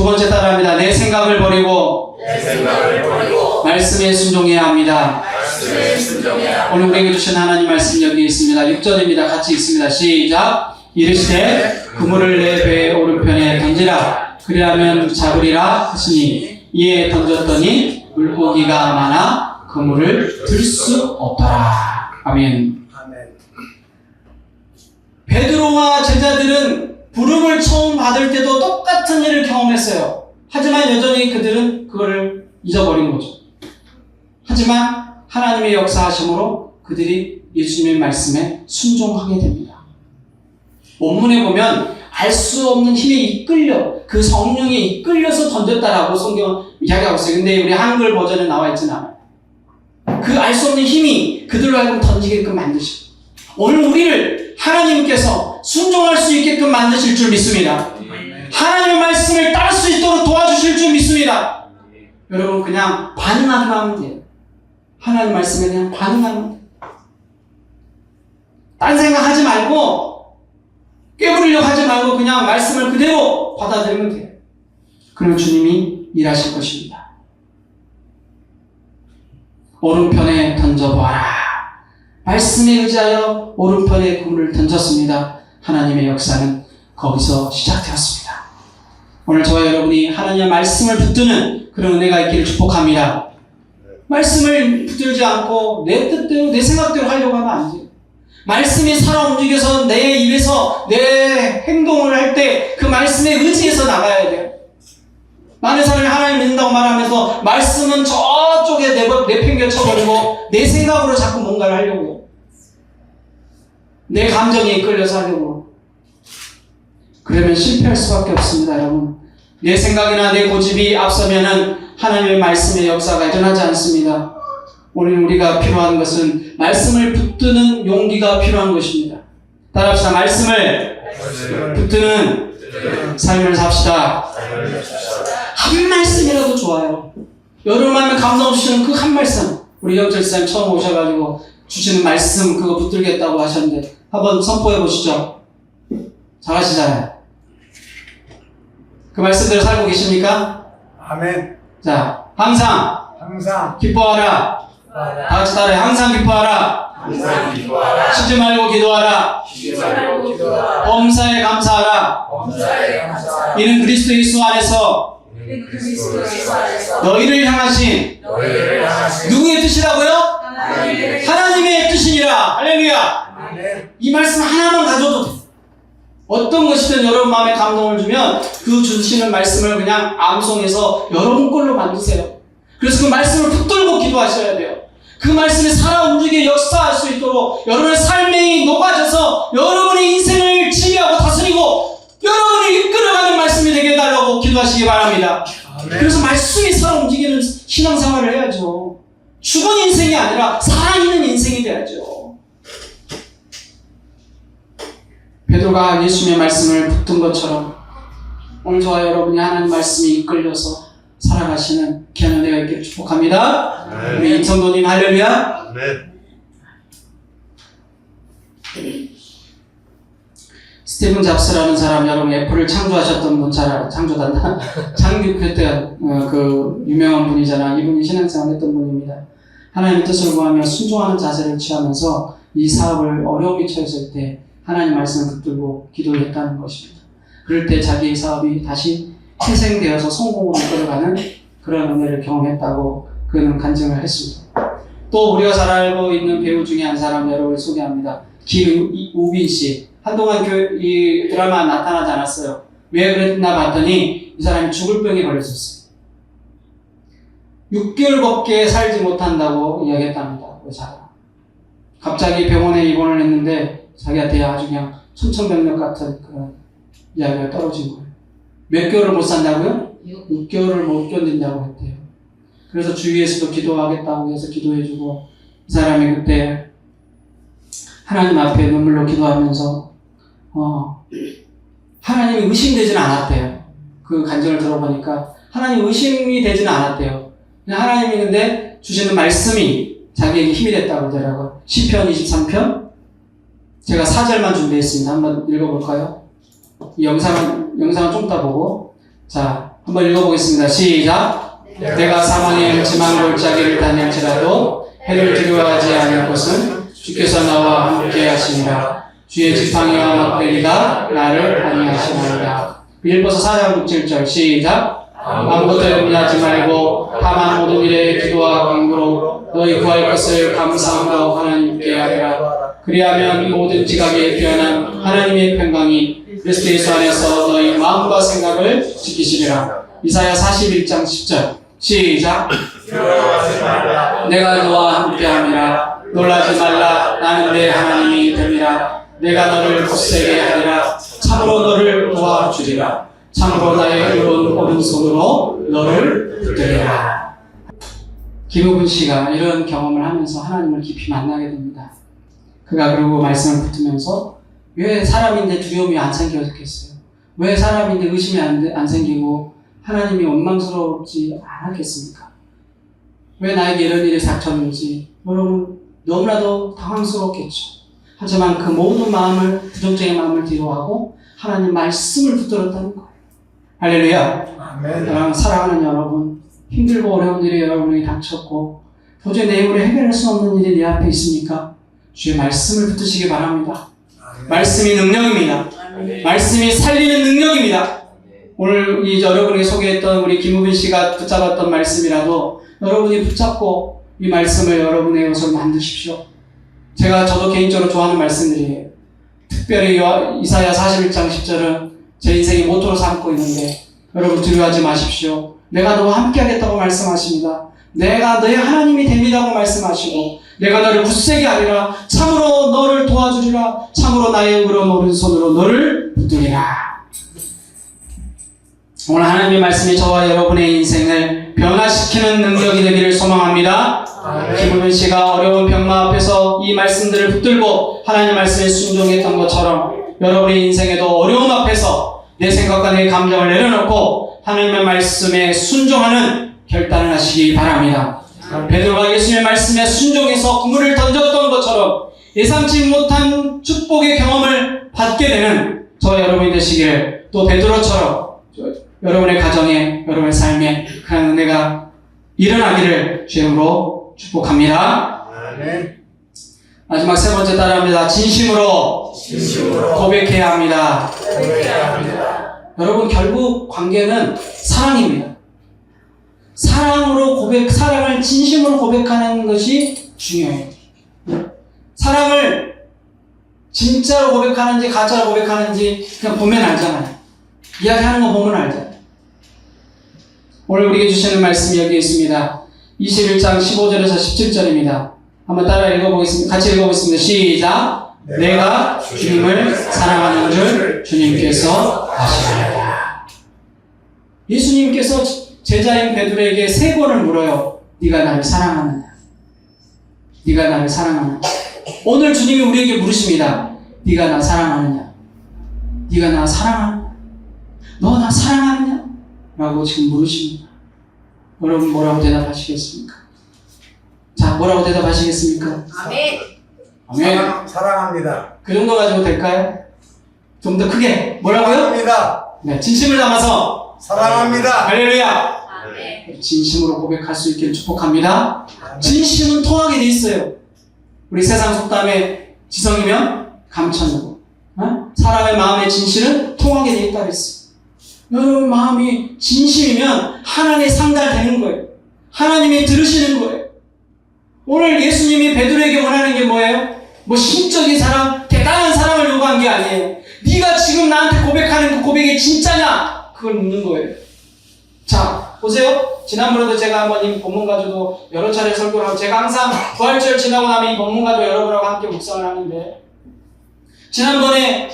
두 번째 따라합니다. 내 생각을 버리고 말씀에 순종해야 합니다. 오늘 우리에게 주신 하나님 말씀 여기 있습니다. 6절입니다. 같이 읽습니다. 시작. 이르시되 그물을 내 배의 오른편에 던지라. 그리하면 잡으리라 하시니 이에 던졌더니 물고기가 많아 그물을 들 수 없더라. 아멘. 베드로와 제자들은 부름을 처음 받을 때도 똑같은 일을 경험했어요. 하지만 여전히 그들은 그거를 잊어버린 거죠. 하지만 하나님의 역사하심으로 그들이 예수님의 말씀에 순종하게 됩니다. 본문에 보면 알 수 없는 힘에 이끌려, 그 성령에 이끌려서 던졌다라고 성경은 이야기하고 있어요. 근데 우리 한글 버전에 나와 있지는 않아요. 그 알 수 없는 힘이 그들로 하여금 던지게끔 만드시고, 오늘 우리를 하나님께서 순종할 수 있게끔 만드실 줄 믿습니다. 하나님의 말씀을 따를 수 있도록 도와주실 줄 믿습니다. 여러분 그냥 반응하기만 하면 돼요. 하나님 말씀에 그냥 반응하면 돼요. 딴 생각하지 말고, 깨부리려고 하지 말고 그냥 말씀을 그대로 받아들이면 돼요. 그러면 주님이 일하실 것입니다. 오른편에 던져보아라. 말씀에 의지하여 오른편에 그물을 던졌습니다. 하나님의 역사는 거기서 시작되었습니다. 오늘 저와 여러분이 하나님의 말씀을 붙드는 그런 은혜가 있기를 축복합니다. 말씀을 붙들지 않고 내 뜻대로 내 생각대로 하려고 하면 안 돼요. 말씀이 살아 움직여서 내 입에서 내 행동을 할 때 그 말씀에 의지해서 나가야 돼요. 많은 사람이 하나님 믿는다고 말하면서 말씀은 저쪽에 내팽개쳐버리고 내 생각으로 자꾸 뭔가를 하려고 해요. 내 감정에 이끌려서 하려고. 그러면 실패할 수밖에 없습니다, 여러분. 내 생각이나 내 고집이 앞서면은 하나님의 말씀의 역사가 일어나지 않습니다. 오늘 우리가 필요한 것은 말씀을 붙드는 용기가 필요한 것입니다. 따라합시다. 말씀을 붙드는 삶을 삽시다. 한 말씀이라도 좋아요. 여러분만 감동 주시는 그 한 말씀. 우리 영철사님 처음 오셔가지고 주시는 말씀 그거 붙들겠다고 하셨는데 한번 선포해 보시죠. 잘하시잖아요. 그 말씀대로 살고 계십니까? 아멘. 자, 항상 기뻐하라. 다 같이 따라해. 항상 기뻐하라. 쉬지 말고 기도하라. 범사에 감사하라. 이는 그리스도 예수 안에서 너희를 향하신 누구의 뜻이라고요? 하나님의 뜻이니라. 할렐루야. 이 말씀 하나만 가져도 돼. 어떤 것이든 여러분 마음에 감동을 주면 그 주시는 말씀을 그냥 암송해서 여러분 걸로 만드세요. 그래서 그 말씀을 붙들고 기도하셔야 돼요. 그 말씀이 살아 움직여 역사할 수 있도록 여러분의 삶에 녹아져서 여러분의 인생을 지배하고 다스리고 여러분을 이끌어가는 말씀이 되게 해달라고 기도하시기 바랍니다. 그래서 말씀이 살아 움직이는 신앙생활을 해야죠. 죽은 인생이 아니라 살아있는 인생이 돼야죠. 베드로가 예수님의 말씀을 붙든 것처럼 오늘 저와 여러분이 하나님 말씀이 이끌려서 살아가시는 귀한 은혜가 있기를 축복합니다. 우리 임성도님 할렐루야. 스티븐 잡스라는 사람, 여러분 애플을 창조하셨던 분 잘 창립했던 그 유명한 분이잖아. 이분이 신앙생활했던 분입니다. 하나님의 뜻을 구하며 순종하는 자세를 취하면서 이 사업을 어려움이 처했을 때 하나님 말씀을 붙들고 기도했다는 것입니다. 그럴 때 자기의 사업이 다시 회생되어서 성공으로 이끌어가는 그런 은혜를 경험했다고 그는 간증을 했습니다. 또 우리가 잘 알고 있는 배우 중에 한 사람 여러분을 소개합니다. 김우빈 씨. 한동안 이 드라마 나타나지 않았어요. 왜 그랬나 봤더니 이 사람이 죽을 병에 걸렸었어요. 6개월밖에 살지 못한다고 이야기했답니다. 그 사람. 갑자기 병원에 입원을 했는데 자기한테 아주 그냥 천천백력 같은 그런 이야기가 떨어진 거예요. 몇 개월을 못 산다고요? 6개월을 못 견딘다고 했대요. 그래서 주위에서도 기도하겠다고 해서 기도해주고 이 사람이 그때 하나님 앞에 눈물로 기도하면서 하나님이 의심되지는 않았대요. 그 간증을 들어보니까 하나님 의심이 되지는 않았대요. 그냥 하나님이 근데 주시는 말씀이 자기에게 힘이 됐다고 그러더라고요. 시편 23편 제가 4절만 준비했습니다. 한번 읽어볼까요? 이 영상은 좀 이따 보고 자 한번 읽어보겠습니다. 시작. 내가 사망의 음침한 골짜기를 다닐지라도 해를 두려워하지 않을 것은 주께서 나와 함께 하시니라. 주의 지팡이와 막대기가 나를 안위하시나이다. 빌립보서 4장 6-7절 시작. 아무것도 염려하지 말고 다만 모든 일에 기도와 간구로 너희 구할 것을 감사함으로 하나님께 하리라. 그리하면 모든 지각에 뛰어난 하나님의 평강이 그리스도 예수 안에서 너희 마음과 생각을 지키시리라. 이사야 41장 10절 시작. 내가 너와 함께함이라. 놀라지 말라. 나는 내 하나님이 됨이라. 내가 너를 굳세게 하리라. 참으로 너를 도와주리라. 참으로 나의 의로운 오른손으로 너를 붙들리라. 김우분 씨가 이런 경험을 하면서 하나님을 깊이 만나게 됩니다. 그가 그리고 말씀을 붙으면서 왜 사람인데 두려움이 안 생겼겠어요? 왜 사람인데 의심이 안 생기고 하나님이 원망스럽지 않았겠습니까? 왜 나에게 이런 일이 닥쳤는지 여러분 너무나도 당황스럽겠죠. 하지만 그 모든 마음을, 부정적인 마음을 뒤로하고 하나님 말씀을 붙들었다는 거예요. 할렐루야. 아멘. 사랑하는 여러분, 힘들고 어려운 일이 여러분에게 닥쳤고 도저히 내 힘으로 해결할 수 없는 일이 내 앞에 있습니까? 주의 말씀을 붙드시기 바랍니다. 아멘. 말씀이 능력입니다. 아멘. 말씀이 살리는 능력입니다. 오늘 여러분이 소개했던 우리 김우빈 씨가 붙잡았던 말씀이라도 여러분이 붙잡고 이 말씀을 여러분의 것으로 만드십시오. 저도 개인적으로 좋아하는 말씀들이에요. 특별히 이사야 41장 10절은 제 인생의 모토로 삼고 있는데 여러분 두려워하지 마십시오. 내가 너와 함께 하겠다고 말씀하십니다. 내가 너의 하나님이 됩니다고 말씀하시고 내가 너를 굳세게 하리라. 참으로 너를 도와주리라. 참으로 나의 의로운 오른손으로 너를 붙들리라. 오늘 하나님의 말씀이 저와 여러분의 인생을 변화시키는 능력이 되기를 소망합니다. 김우빈 씨가 어려운 병마 앞에서 이 말씀들을 붙들고 하나님 말씀에 순종했던 것처럼 여러분의 인생에도 어려움 앞에서 내 생각과 내 감정을 내려놓고 하나님의 말씀에 순종하는 결단을 하시기 바랍니다. 베드로가 예수님의 말씀에 순종해서 그물을 던졌던 것처럼 예상치 못한 축복의 경험을 받게 되는 저와 여러분이 되시기를, 또 베드로처럼 여러분의 가정에, 여러분의 삶에 그런 은혜가 일어나기를 주님으로 축복합니다. 아멘. 마지막 세 번째 따라합니다. 진심으로 고백해야 합니다. 여러분 결국 관계는 사랑입니다. 사랑을 진심으로 고백하는 것이 중요해요. 사랑을 진짜로 고백하는지 가짜로 고백하는지 그냥 보면 알잖아요. 이야기하는 거 보면 알잖아요. 오늘 우리에게 주시는 말씀이 여기 있습니다. 21장 15절에서 17절입니다. 한번 따라 읽어보겠습니다. 같이 읽어보겠습니다. 시작. 내가 주님을 사랑하는 줄 주님께서 아시나이다. 예수님께서 제자인 베드로에게 3번을 물어요. 네가 나를 사랑하느냐? 네가 나를 사랑하느냐? 오늘 주님이 우리에게 물으십니다. 네가 나 사랑하느냐? 네가 나 사랑하느냐? 너 나 사랑하느냐? 라고 지금 물으십니다. 여러분 뭐라고 대답하시겠습니까? 자, 뭐라고 대답하시겠습니까? 아멘. 아멘. 사랑합니다. 그 정도 가지고 될까요? 좀 더 크게 뭐라고요? 사랑합니다. 네, 진심을 담아서 사랑합니다. 할렐루야. 아멘. 진심으로 고백할 수 있기를 축복합니다. 진심은 통하게 돼 있어요. 우리 세상 속담에 지성이면 감천이고, 사람의 마음의 진실은 통하게 돼 있다 그랬어요. 여러분 마음이 진심이면 하나님이 상달되는 거예요. 하나님이 들으시는 거예요. 오늘 예수님이 베드로에게 원하는 게 뭐예요? 뭐 신적인 사랑, 대단한 사랑을 요구한 게 아니에요. 네가 지금 나한테 고백하는 그 고백이 진짜냐? 그걸 묻는 거예요. 자, 보세요. 지난번에도 제가 한번 이 본문 가지고 여러 차례 설교를 하고, 제가 항상 부활절 지나고 나면 이 본문 가지고 여러분하고 함께 묵상을 하는데, 지난번에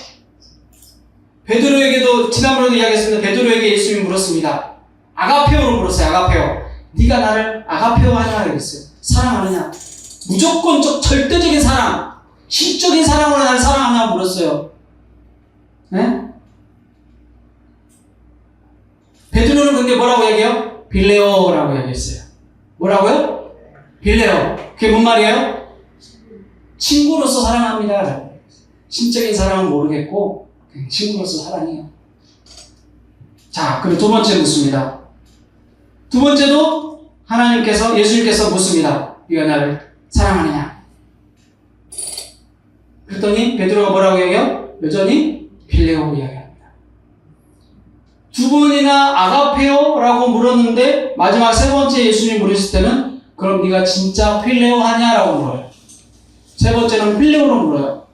베드로에게도, 지난번에도 이야기했습니다. 베드로에게 예수님이 물었습니다. 아가페오로 물었어요. 아가페오. 네가 나를 아가페오 하냐 그랬어요. 사랑하느냐? 무조건적 절대적인 사랑, 신적인 사랑으로 나를 사랑하냐 물었어요. 네? 베드로는 근데 뭐라고 얘기해요? 빌레오라고 얘기했어요. 뭐라고요? 빌레오. 그게 뭔 말이에요? 친구로서 사랑합니다. 신적인 사랑은 모르겠고 그냥 친구로서 사랑해요. 자, 그럼 두 번째 묻습니다. 두 번째도 예수님께서 묻습니다. 네가 나를 사랑하느냐? 그랬더니 베드로가 뭐라고 얘기해요? 여전히 필레오고 이야기합니다. 두 번이나 아가페오라고 물었는데 마지막 세 번째 예수님이 물으실 때는 그럼 네가 진짜 필레오 하냐라고 물어요. 세 번째는 필레오로 물어요.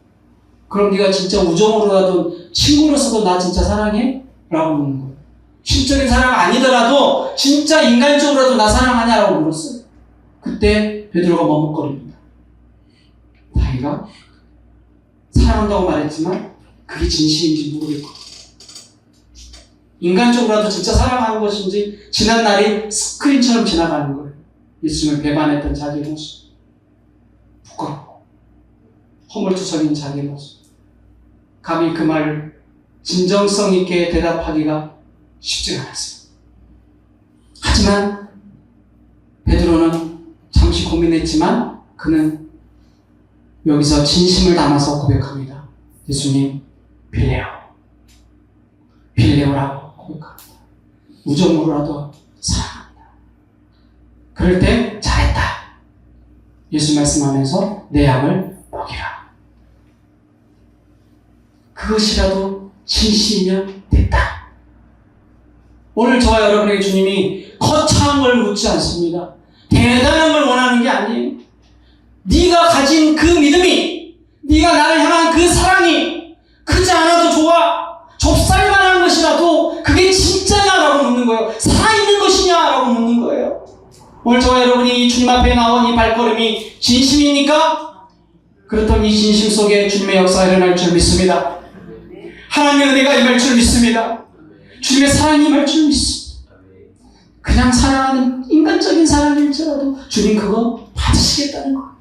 그럼 네가 진짜 우정으로라도 친구로서도 나 진짜 사랑해? 라고 묻는 거예요. 심적인 사랑 아니더라도 진짜 인간적으로라도 나 사랑하냐라고 물었어요. 그때 베드로가 머뭇거립니다. 자기가 사랑한다고 말했지만 그게 진심인지 모르겠고 인간적으로라도 진짜 사랑하는 것인지 지난 날이 스크린처럼 지나가는 거예요. 예수님을 배반했던 자기의 모습, 부끄럽고 허물투성인 자기의 모습. 감히 그 말을 진정성 있게 대답하기가 쉽지가 않았어요. 하지만 베드로는 잠시 고민했지만 그는 여기서 진심을 담아서 고백합니다. 예수님, 빌레오라고 고백합니다. 우정으로라도 사랑합니다. 그럴 때 잘했다. 예수 말씀하면서 내 양을 먹이라. 그것이라도 진심이면 됐다. 오늘 저와 여러분에게 주님이 거창한 걸 묻지 않습니다. 대단한 걸 원하는 게 아니에요. 네가 가진 그 믿음이, 네가 나를 향한 그 사랑이 크지 않아도 좋아. 좁쌀만한 것이라도 그게 진짜냐라고 묻는 거예요. 살아있는 것이냐라고 묻는 거예요. 오늘 저와 여러분이 주님 앞에 나온 이 발걸음이 진심입니까? 그렇다면 이 진심 속에 주님의 역사가 일어날 줄 믿습니다. 하나님의 은혜가 임할 줄 믿습니다. 주님의 사랑이 임할 줄 믿습니다. 그냥 사랑하는 인간적인 사랑일지라도 주님 그거 받으시겠다는 거예요.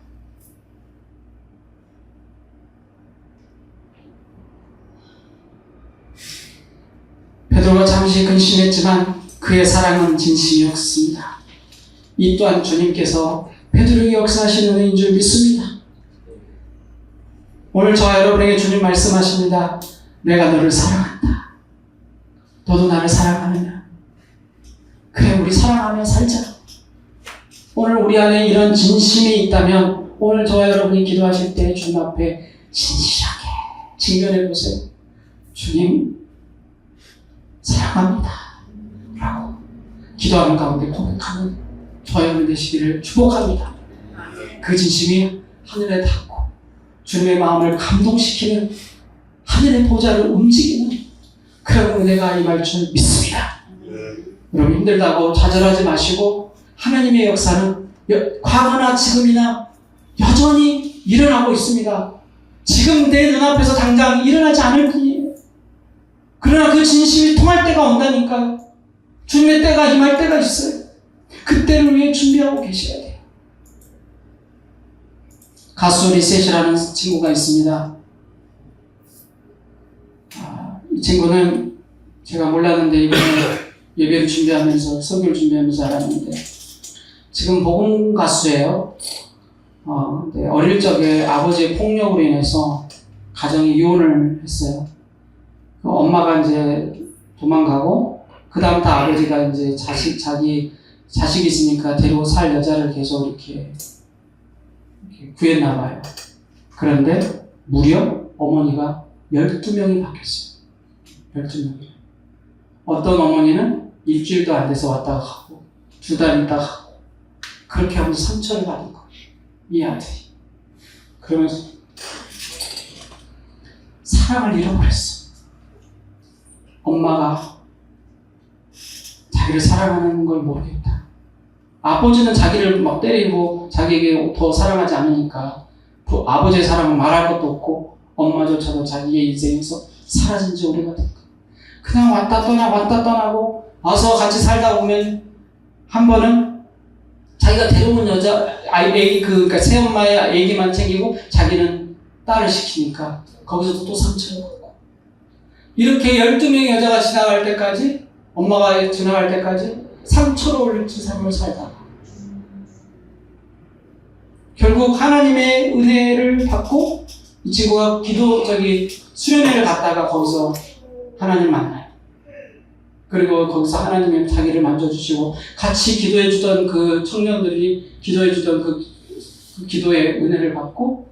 베드로가 잠시 근심했지만 그의 사랑은 진심이었습니다. 이 또한 주님께서 베드로에게 역사하시는 은혜인 줄 믿습니다. 오늘 저와 여러분에게 주님 말씀하십니다. 내가 너를 사랑한다. 너도 나를 사랑하느냐? 그래, 우리 사랑하며 살자. 오늘 우리 안에 이런 진심이 있다면 오늘 저와 여러분이 기도하실 때 주님 앞에 진실하게 직면해 보세요. 주님, 사랑합니다. 라고 기도하는 가운데 고백하는 저와 여러분 되시기를 축복합니다. 그 진심이 하늘에 닿고 주님의 마음을 감동시키는 하늘의 보좌를 움직이는 그런 은혜가 임할 줄 믿습니다. 여러분 힘들다고 좌절하지 마시고 하나님의 역사는 과거나 지금이나 여전히 일어나고 있습니다. 지금 내 눈앞에서 당장 일어나지 않을 뿐이에요. 그러나 그 진심이 통할 때가 온다니까요. 주님의 때가 임할 때가 있어요. 그때를 위해 준비하고 계셔야 돼요. 가수 리셋이라는 친구가 있습니다. 이 친구는 제가 몰랐는데 이번에 예배를 준비하면서 설교를 준비하면서 알았는데 지금 복음 가수예요. 어릴 적에 아버지의 폭력으로 인해서 가정이 이혼을 했어요. 엄마가 이제 도망가고 그 다음부터 아버지가 이제 자기 자식이 있으니까 데리고 살 여자를 계속 이렇게 구했나 봐요. 그런데 무려 어머니가 12명이 바뀌었어요. 12명이. 어떤 어머니는 일주일도 안 돼서 왔다가 가고 2달 있다가 가고 그렇게 하면서 상처를 받은 거예요. 이 아들이. 그러면서 사랑을 잃어버렸어. 엄마가 자기를 사랑하는 걸 모르겠다. 아버지는 자기를 막 때리고 자기에게 더 사랑하지 않으니까 그 아버지의 사랑은 말할 것도 없고 엄마조차도 자기의 인생에서 사라진 지 오래가 됐고 그냥 왔다 떠나고 와서 같이 살다 보면 한 번은 자기가 데려온 그러니까 새엄마의 애기만 챙기고 자기는 딸을 시키니까 거기서도 또 상처를 받고 이렇게 12명의 여자가 지나갈 때까지 엄마가 지나갈 때까지 상처로 올린 삶을 살다가 결국 하나님의 은혜를 받고 이 친구가 수련회를 갔다가 거기서 하나님 만나요. 그리고 거기서 하나님의 자기를 만져주시고 같이 기도해주던 그 청년들이 기도해주던 그 기도의 은혜를 받고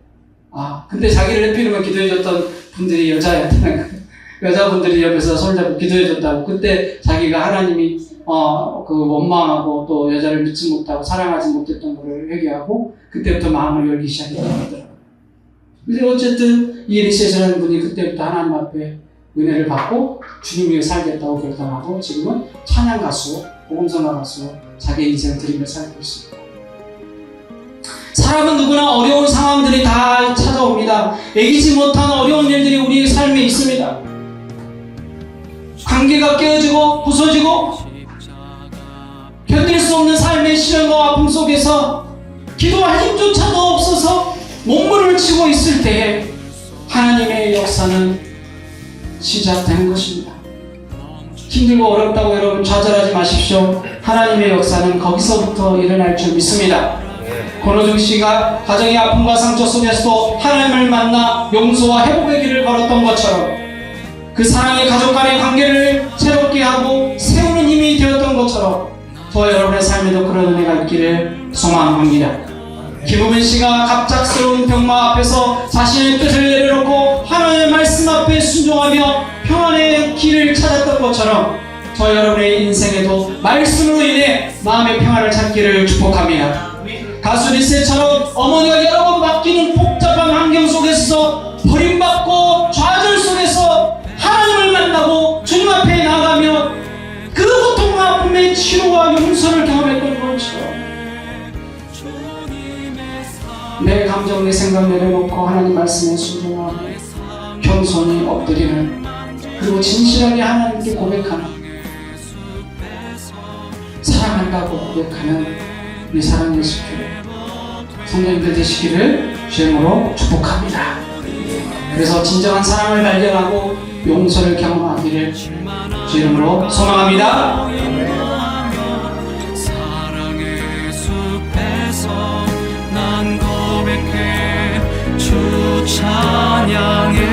근데 자기를 해피로만 기도해줬던 분들이 여자였다는 거예요. 여자분들이 옆에서 손잡고 기도해줬다고. 그때 자기가 하나님이 그 원망하고 또 여자를 믿지 못하고 사랑하지 못했던 것을 회개하고 그때부터 마음을 열기 시작했더라고요. 근데 어쨌든 이 리셋이라는 분이 그때부터 하나님 앞에 은혜를 받고 주님 위해 살겠다고 결단하고 지금은 찬양 가수, 복음성가 가수 자기의 인생 드림을 살고 있습니다. 사람은 누구나 어려운 상황들이 다 찾아옵니다. 애기지 못한 어려운 일들이 우리의 삶에 있습니다. 관계가 깨어지고 부서지고 견딜 수 없는 삶의 시련과 아픔 속에서 기도할 힘조차도 없어서 몸부림치고 있을 때에 하나님의 역사는 시작되는 것입니다. 힘들고 어렵다고 여러분 좌절하지 마십시오. 하나님의 역사는 거기서부터 일어날 줄 믿습니다. 권호중 씨가 가정의 아픔과 상처 속에서도 하나님을 만나 용서와 회복의 길을 걸었던 것처럼 그 사랑의 가족 간의 관계를 새롭게 하고 세우는 힘이 되었던 것처럼 저와 여러분의 삶에도 그런 은혜가 있기를 소망합니다. 김우빈 씨가 갑작스러운 병마 앞에서 자신의 뜻을 내려놓고 하나님의 말씀 앞에 순종하며 평안의 길을 찾았던 것처럼 저 여러분의 인생에도 말씀으로 인해 마음의 평안을 찾기를 축복합니다. 가수 리셋처럼 어머니가 여러 번 바뀌는 복잡한 환경 속에서 버림받고 좌절 속에서 하나님을 만나고 주님 앞에 나가며 그 고통과 아픔의 치료와 용서를 경험했던 것처럼 내 감정, 내 생각 내려놓고 하나님 말씀에 순종하며 겸손히 엎드리는 그리고 진실하게 하나님께 고백하는 사랑한다고 고백하는 우리 사랑 예수교회 성도님들 되시기를 주님으로 축복합니다. 그래서 진정한 사랑을 발견하고 용서를 경험하기를 주 이름으로 소망합니다. 사랑의 숲에서 난 고백해 주 찬양해